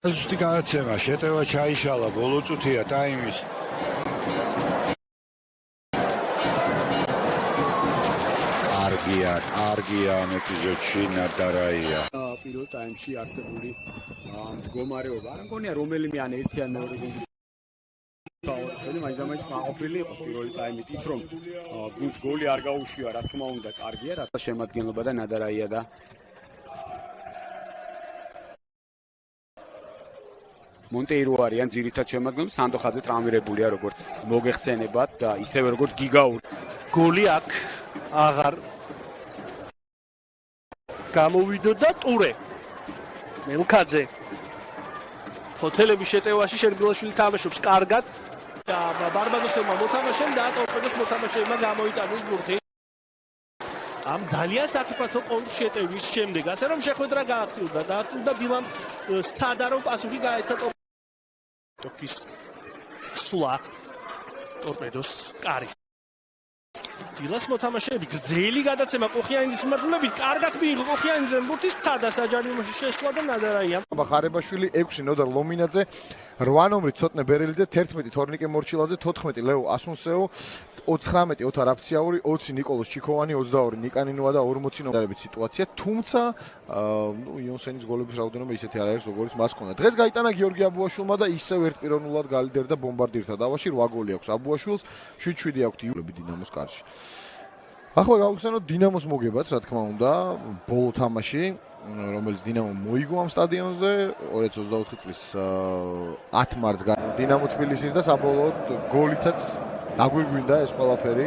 ზუსტი განაცემა, შეტევა ჩაიშალა, ბოლო წუთია ტაიმის. კარგია ამ ეპიზოდში ნადარაია. პირველ ტაიმში არსებული მდგომარეობა. არ მგონია რომელიმე ან ერთი ან მეორე გუნდის მაინც მაყოფილი იყო პირველი ტაიმით ის რომ გუნდს გოლი არ გაუშვია, რა თქმა უნდა, კარგია, რა შემადგენლობა და ნადარაია და მონტეირო არიან ძირითად შემადგენლობა, სანდოხაძე ტრავმირებულია როგორც მოგეხსენებათ და ისევე როგორც გიგაური. გოლი აქ აღარ გამოვიდოდა ტურე მელქაძე ჰოთელების შეტევაში შერბილაშვილი თამაშობს კარგად და ბარბადოსებმა მოთამაშემ და ტორპედოს მოთამაშეებმა გამოიტანეს ბურთი ამ ძალიან საფრთხო კონტრშეტევის შემდეგ ასე რომ შეხვედრა გააქტიურდა დილამ სცადა რომ პასუხი გაეცა ტოკის სულა ტორპედოს კარის დილას მოთამაშეები გრძელი გადაცემა ყოხიანიძის მიმართულებით კარგად მიიღო ყოხიანიძემ ბურთის სცადა საჯარიმოში შესვლა და ნადარაია ხარებაშვილი 6 ნოდარ ლომინაძე 8 ნომრით ცოტნე ბერელი და 11 თორნიკე მორჩილაძე 14 ლეო ასუნსეო 19 ოთარ აფციაური 20 ნიკოლოს ჩიქოვანი 22 ნიკანინოა და 40 ნომრებით სიტუაცია თუმცა იონსენის გოლების რაოდენობა ისეთი არ არის როგორც მას ჰქონდა დღეს გაიტანა გიორგი აბუაშვილმა და ისევ ერთპიროვნულად გალიდერდა ბომბარდირთა დავაში 8 გოლი აქვს აბუაშვილს 7-7 აქვს იულები დინამოს კარში ახლა გავხსენოთ დინამოს მოგებაც რა თქმა უნდა ბოლო თამაში რომელიც დინამო მოიგო ამ სტადიონზე 2024 წლის 10 მარტს დინამო თბილისის და საბოლოოდ გოლითაც დაგვირგვინდა ეს ყველაფერი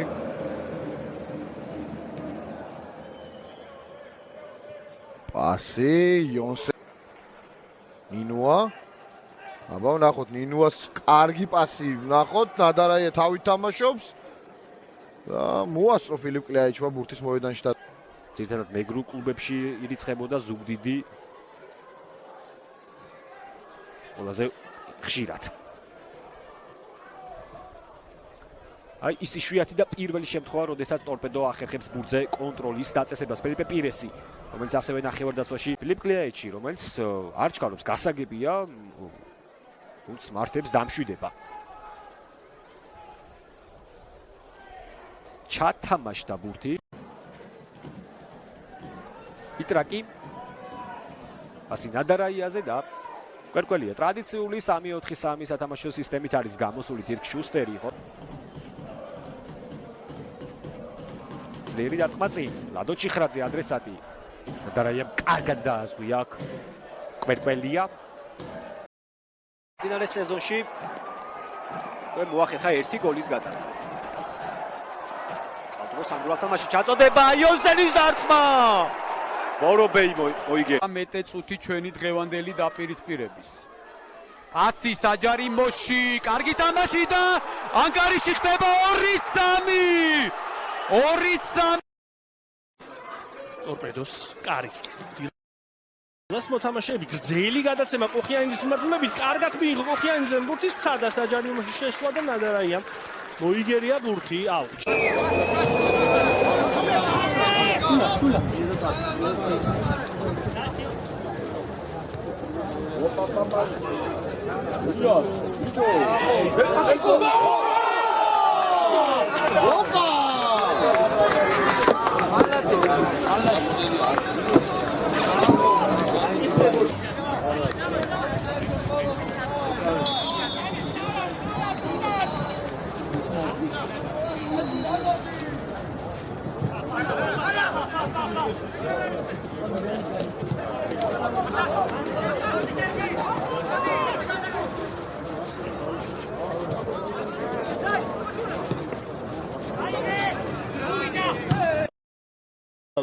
პასი იონსე ნინუა აბა ვნახოთ ნინუას კარგი პასი ვნახოთ ნადარაია თავით თამაშობს და მოასწრო ფილიპ კლიაიჩმა ბურთის მოედანში და ძირითადად მეგრულ კლუბებში ირიცხებოდა ზუგდიდი ყველაზე ხშირად. აი ის იშვიათი და პირველი შემთხვევა, როდესაც ტორპედო ახერხებს ბურთზე კონტროლის დაწესებას ფელიპე პირესი, რომელიც ასევე ნახევარდაცვაში ფილიპ კლიაიჩი, რომელიც არ ჩქარობს, გასაგებია, თუმცა მართებს დამშვიდება. ჩათამაშდა ბურთი იტრაკი ასი ნადარაიაზე და კვერკველია ტრადიციული 3-4-3 სათამაშო სისტემით არის გამოსული დირკ შუსტერი ხო ძლიერი დარტყმა წინ ლადო ჩიხრაძე ადრესატი ნადარაიამ კარგად დაასგვია აქ კვერკველია დინარე სეზონში მოახერხა 1 გოლის გატანა სანდრულ თამაში ჩაწოდება იონსენის დარტყმა ვორობეი მოიგე მეტე წუთი ჩვენი დღევანდელი დაპირისპირების პასი საჯარიმოში კარგი თამაში და ანგარიში ხდება 2-3 ტორპედოს კარის დილას მოთამაშეები გრძელი გადაცემა ყოხიანიძის მიმართულებით კარგად მიიღო ყოხიანიძემ ბურთის სცადა საჯარიმოში შესვლა და ნადარაია მოიგერია ბურთი აუტ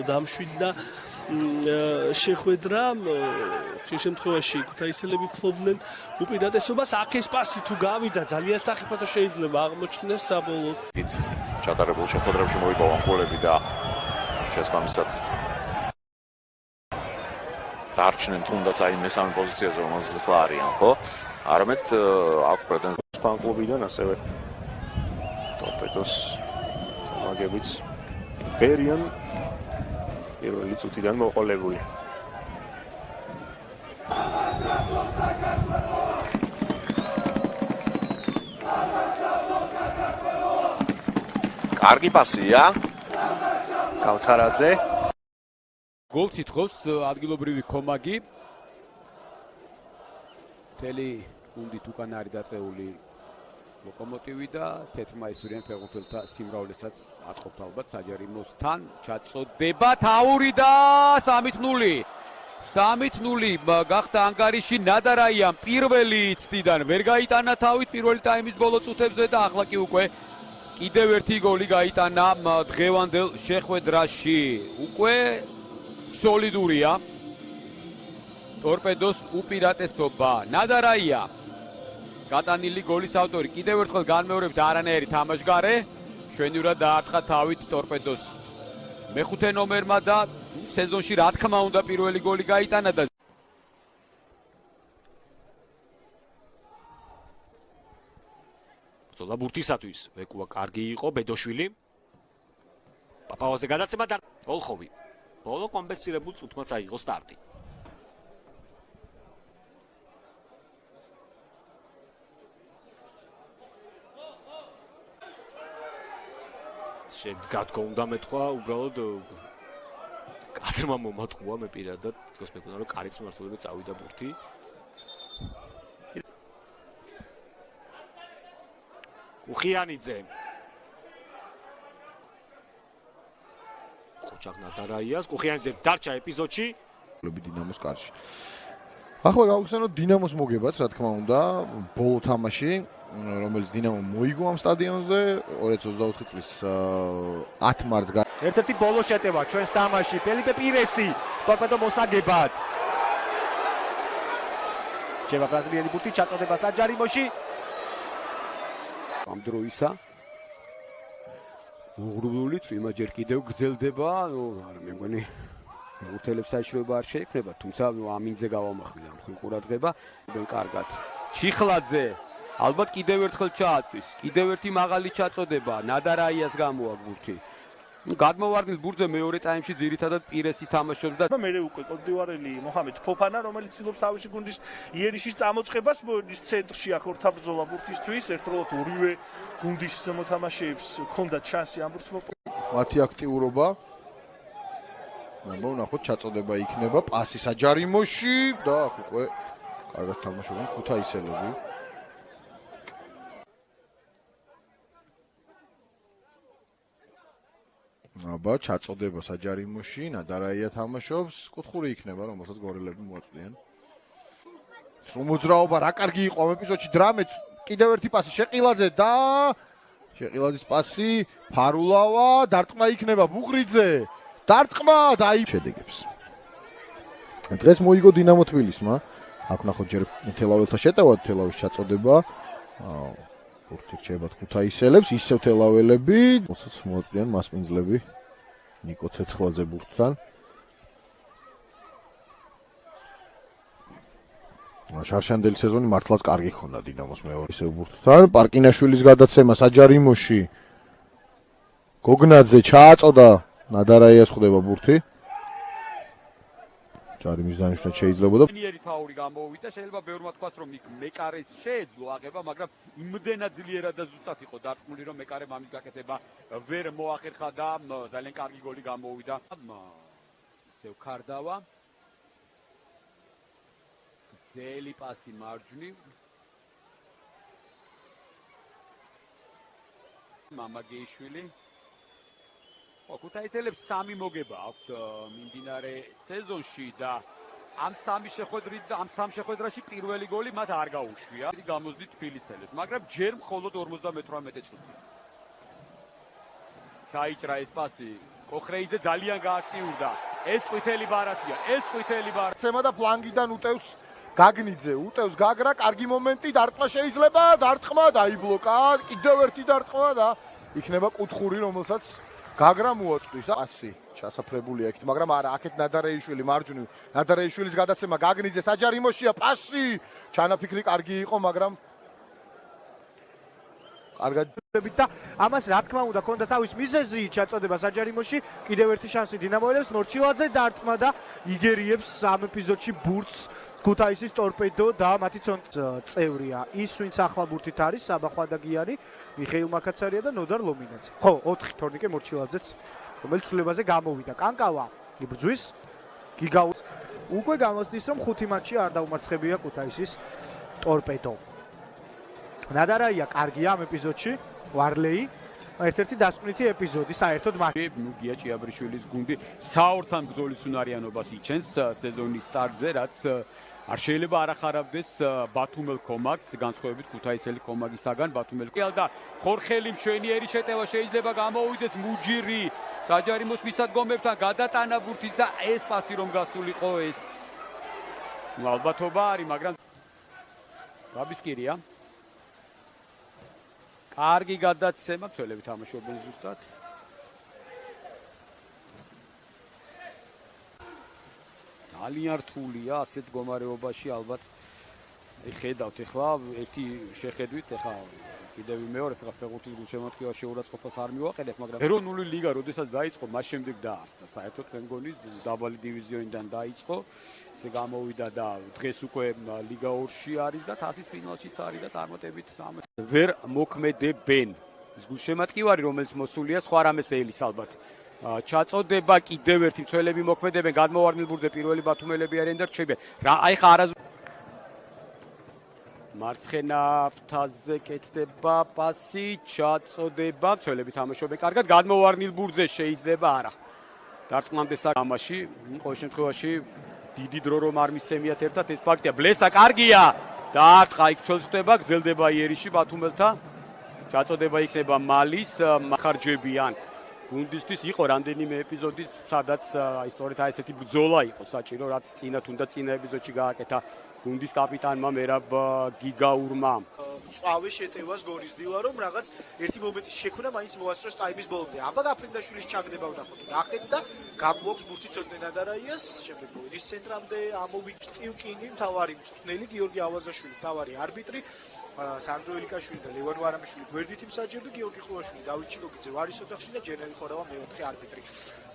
დამშვიდდა შეხვედრა შემთხვევაში ქუთაისელები ფლობდნენ უპირატესობას აქ ეს პასი თუ გავიდა ძალიან სახიფათო შეიძლება აღმოჩნდეს საბოლოოდ ჩატარებულ შეხვედრებში მოიპოვა გოლები და შესაბამისად დარჩნენ თუნდაც აი მესამე პოზიციაზე რომელზეც ახლა არიან ხო არამედ აქვს პრეტენზია ფან კლუბიდან ასევე ტორპედოს მაგებიც ბერიან პირველი წუთიდან მოყოლებული კარგი პასია. გავთარაძე. გოლს ითხოვს ადგილობრივი კომაგი. მთელი გუნდით უკან არის დაწეული ლოკომოტივი და თეთრმაისურიან ფეხბურთელთა სიმრავლესაც ატყობთ ალბათ საჯარიმოსთან. ჩაწოდება თაური და 3-0. 3-0 გახდა ანგარიში ნადარაიამ პირველი ცდიდან ვერ გაიტანა თავით პირველი ტაიმის ბოლო წუთებზე და ახლა კი უკვე კიდევ ერთი გოლი გაიტანა დღევანდელ შეხვედრაში. უკვე სოლიდურია ტორპედოს უპირატესობა. ნადარაია გატანილი გოლის ავტორი. კიდევ ერთხელ განმეორებთ არანაირი თამაშგარე. შვენივრად დაარტყა თავით ტორპედოს მეხუთე ნომერმა და სეზონში რა თქმა უნდა პირველი გოლი გაიტანა და ბრძოლა ბურთისათვის ვეკუა კარგი იყო ბედოშვილი. პაპაოზე გადაცემა და ოლხოვი. ბოლო კომპენსირებულ წუთმაც აიღო სტარტი. შედგა უნდა მეთქვა უბრალოდ კადრმა მომატყუა მე პირადად თქოს მეკონა რომ კარის მმართველები წავიდა ბურთი. კუხიანიძე ხოჭაღ ნადარაიას კუხიანიძე დარჩა ეპიზოდში დინამოს კარში. ახლა გავხსენოთ დინამოს მოგებაც რა თქმა უნდა ბოლო თამაში რომელიც დინამო მოიგო ამ სტადიონზე 2024 წლის 10 მარტს ერთ-ერთი ბოლო შეტევა ჩვენს თამაში ფელიპე პირესი ტორპედო მოსაგებად შევა ბრაზილიელი ბურთი ჩაწოდება საჯარიმოში ამ დროისა უღრუბლული წვიმა ჯერ კიდევ გრძელდება. არა მე მგონი ურთელებს საშუალება არ შეექმნება, თუმცა ამინძე გავამახვილე ამ ხილყურადღება. მე კარგად. ჩიხლაძე ალბათ კიდევ ერთხელ ჩააწვის. კიდევ ერთი მაღალი ჩაწოდება ნადარაიას გამოაქვს ბურთი. გადმოვარდნილ ბურთზე მეორე ტაიმში ძირითადად პირესი თამაშობს და მე უკვე კონდივარელი მოჰამედ ფოფანა რომელიც ცდილობს თავისი გუნდის იერიშის წამოწყებას ცენტრში აქ ორთაბრძოლა ბურთისთვის ერთდროულად ორივე გუნდის მოთამაშეებს ჰქონდათ შანსი ამ ბურთს მათი აქტიურობა ნახოთ ჩაწოდება იქნება პასი საჯარიმოში და აქ უკვე კარგად თამაშობენ ქუთაისელები. აბა ჩაწოდება საჯარიმოში ნადარაია თამაშობს კუთხური იქნება რომელსაც გორელები მოაწვდიან. სრუმოძრაობა რა კარგი იყო ამ ეპიზოდში დრამეთ კიდევ ერთი პასი შეყილაძე და შეყილაძის პასი ფარულავა დარტყმა იქნება ბუღრიძე დარტყმა და შედეგებს. დღეს მოიგო დინამო თბილისმა აქ ნახოთ ჯერ თელაველთა შეტევა თელავის ჩაწოდება ბურთი რჩებათ ქუთაისელებს ისევ თელაველები მოსაც მოაწვდიან მასპინძლები ნიკო ცეცხლაძე ბურთთან. შარშანდელი სეზონი მართლაც კარგი ხონდა დინამოს მეორე ისევ ბურთთან. პარკინაშვილის გადაცემა საჯარიმოში გოგნაძე ჩააწოდა ნადარაიას ხვდება ბურთი. ჯარიმის დანიშნა შეიძლება და ნიერი თაური გამოუვიდა შეიძლება ბევრმა თქვას რომ მეკარეს შეეძლო აღება მაგრამ იმდენად ძლიერად და ზუსტად იყო დარტყმული რომ მეკარემ ამის გაკეთება ვერ მოახერხა და ძალიან კარგი გოლი გამოუვიდა. ისევ ქარდავა ძელი პასი მარჯვნივ მამაგეიშვილი ქუთაისელებს სამი მოგება აქვთ მიმდინარე სეზონში და ამ სამი შეხვედრაში პირველი გოლი მათ არ გაუშვია. გამოსდით თბილისელებს, მაგრამ ჯერ მხოლოდ 58 წუთი. ჩაიჭრა ეს პასი, კოხრეიძე ძალიან გააქტიურდა. ეს ყვითელი ბარათია, ეს ყვითელი ბარათია. და ფლანგიდან უტევს გაგნიძე, უტევს გაგრა, კარგი მომენტი, დარტყმა შეიძლება, დარტყმა დაიბლოკა, კიდევ ერთი დარტყმა და იქნება კუთხური, რომელსაც გაგრა მოაწვის. პასი ჩასაფრებულია იქით, მაგრამ არა, აქეთ ნადარეიშვილი მარჯვნივ, ნადარეიშვილის გადაცემა გაგნიძე საჯარიმოშია, პასი ჩანაფიქრი კარგი იყო, მაგრამ კარგად და ამას რა თქმა უნდა ქონდა თავის მიზეზი ჩაწოდება საჯარიმოში კიდევ ერთი შანსი დინამოელებს მორჩილაძე დარტყმა და იგერიებს ამ ეპიზოდში ბურთს ქუთაისის ტორპედო და მათი წევრია. ის ვინც ახლა ბურთით არის, საბა ხვადაგიანი, მიხეილ მაკაცარია და ნოდარ ლომინაძე. ხო, 4 თორნიკე მორჩილაძეც, რომელიც ცვლილებაზე გამოვიდა. კანკავა იბრძვის, გიგაუს უკვე გამოსდის, რომ 5 მატჩი არ დაუმარცხებია ქუთაისის ტორპედო. ნადარაია კარგია ამ ეპიზოდში, ვარლეი ერთ-ერთი დასკვნითი ეპიზოდი საერთოდ მატჩში. გია ჭიაბრიშვილის გუნდი საორცან ბრძოლის უნარიანობას იჩენს სეზონის სტარტზე, რაც არ შეიძლება არ ახარებდეს ბათუმელ კომაგს, განსხვავებით ქუთაისელი კომაგისაგან. ბათუმელ და ხორხელი მშვენიერი შეტევა შეიძლება გამოვიდეს მუჯირი საჯარიმოს მისადგომებთან, გადატანა ბურთის და ეს პასი რომ გასულიყო, ეს ალბათობა არის, მაგრამ გაბისკირია. კარგი გადაცემა, მცველები თამაშობენ ზუსტად. ძალიან რთულია ასეთ მდგომარეობაში ალბათ. ხედავთ ახლა ერთი შეხედვით, ახლა კიდევ მეორე ფეხბურთის გულშემატკივარ შეურაცხყოფას არ მივაყენებ, მაგრამ ეროვნული ლიგა როდესაც დაიწყო, მას შემდეგ დაასწრა. საერთოდ მე მგონი დაბალი დივიზიონიდან დაიწყო. ესე გამოვიდა და დღეს უკვე ლიგა 2-ში არის და თასის ფინალშიც არის და წარმატებით ვერ მოქმედებენ. ეს გულშემატკივარი, რომელიც მოსულია, სხვა რამეს ელის ალბათ. ჩაწოდება კიდევ ერთი მცველები მოქმედებენ, გადმოვარდნილ ბურთზე პირველი ბათუმელები არიან და რჩებიან. აი ხა არაზ მარცხენა ფრთაზე კეთდება პასი, ჩაწოდება, მცველები თამაშობენ კარგად, გადმოვარდნილ ბურთზე შეიძლება არა. დარწმუნამდე საგამაში, ყოველ შემთხვევაში დიდი დრო რომ არ მისცემიათ ერთად, ეს ფაქტია. ბლესა კარგია. დაარტყა იქ მცველს ხდება, გრძელდება იერიში ბათუმელთა. ჩაწოდება იქნება მალის, მახარჯებიან. გუნდისთვის იყო რამდენიმე ეპიზოდი, სადაც ისტორიით ესეთი ბრძოლა იყო საჭირო, რაც თუნდაც წინა ეპიზოდში გააკეთა გუნდის კაპიტანმა მერაბ გიგაურმა. წვავე შეტევას გორიზდილა, რომ რაღაც ერთი მომენტის შექმნა მაინც მოასწროს ტაიმის ბოლომდე. აბა გაფრინდაშვილის ჩაგდება ვნახოთ. ნახეთ და გამოაქვს ბურთი ცოტნე ნადარაიას, შემდეგ მოიდის ცენტრამდე, ამოვიჭ ტივკინი, მთავარი მწვრთნელი გიორგი ავაზაშვილი, მთავარი არბიტრი. სანდრო ელიკაშვილი და ლევან ვარამიშვილი გვერდითი მსაჯები, გიორგი ხულაშვილი, დავით ჩიკოგიძე ვარის ოთახში და ჯენერი ხორავა მეოთხე არბიტრი.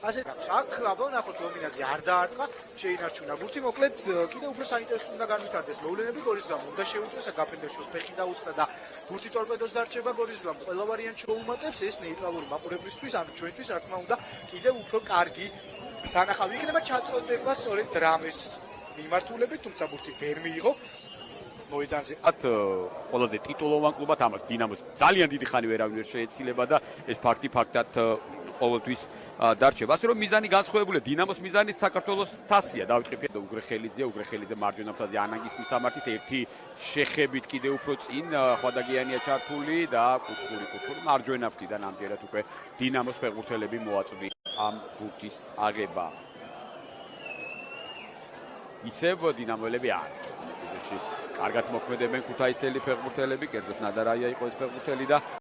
ასე აქ აბა ნახოთ ლომინაძე არ დაარტყა, შეინარჩუნა ბურთი, მოკლედ კიდევ უფრო საინტერესო უნდა განვითარდეს მოვლენები გორიზდამ, უნდა შეუწესა გაფრინდაშვილს ფეხი დაუწდა და ბურთი ტორპედოს დარჩება გორიზდამ, ყველა ვარიანტში მოუმატებს, ეს ნეიტრალური მაყურებლისთვის, ანუ ჩვენთვის რა თქმა უნდა, კიდევ უფრო კარგი სანახავი იქნება ჩაწოდება სწორედ დრამის მიმართულებით, თუმცა ბურთი ვერ მიიღო. მოედანზე ყველაზე ტიტულოვან კლუბად ამას დინამოს ძალიან დიდი ხანი ვერავინ ვერ შეეცილება და ეს ფაქტად ყოველთვის დარჩება. ასე რომ მიზანი განსხვავებულია. დინამოს მიზანი საქართველოს თასია. დავიტყიფე და უგრეხელიძე მარჯვენა ფრთაზე ანანგის მისამართით ერთი შეხებით კიდევ უფრო წინ ხვადაგიანია ჩართული და კუთხური მარჯვენა ფრთიდან ამჯერად უკვე დინამოს ფეხბურთელები მოაწვდიან ამ ბურთის აღება. ისევ დინამოელები არ კარგად მოქმედებენ ქუთაისელი ფეხბურთელები, კერძოდ ნადარაია იყო ეს ფეხბურთელი და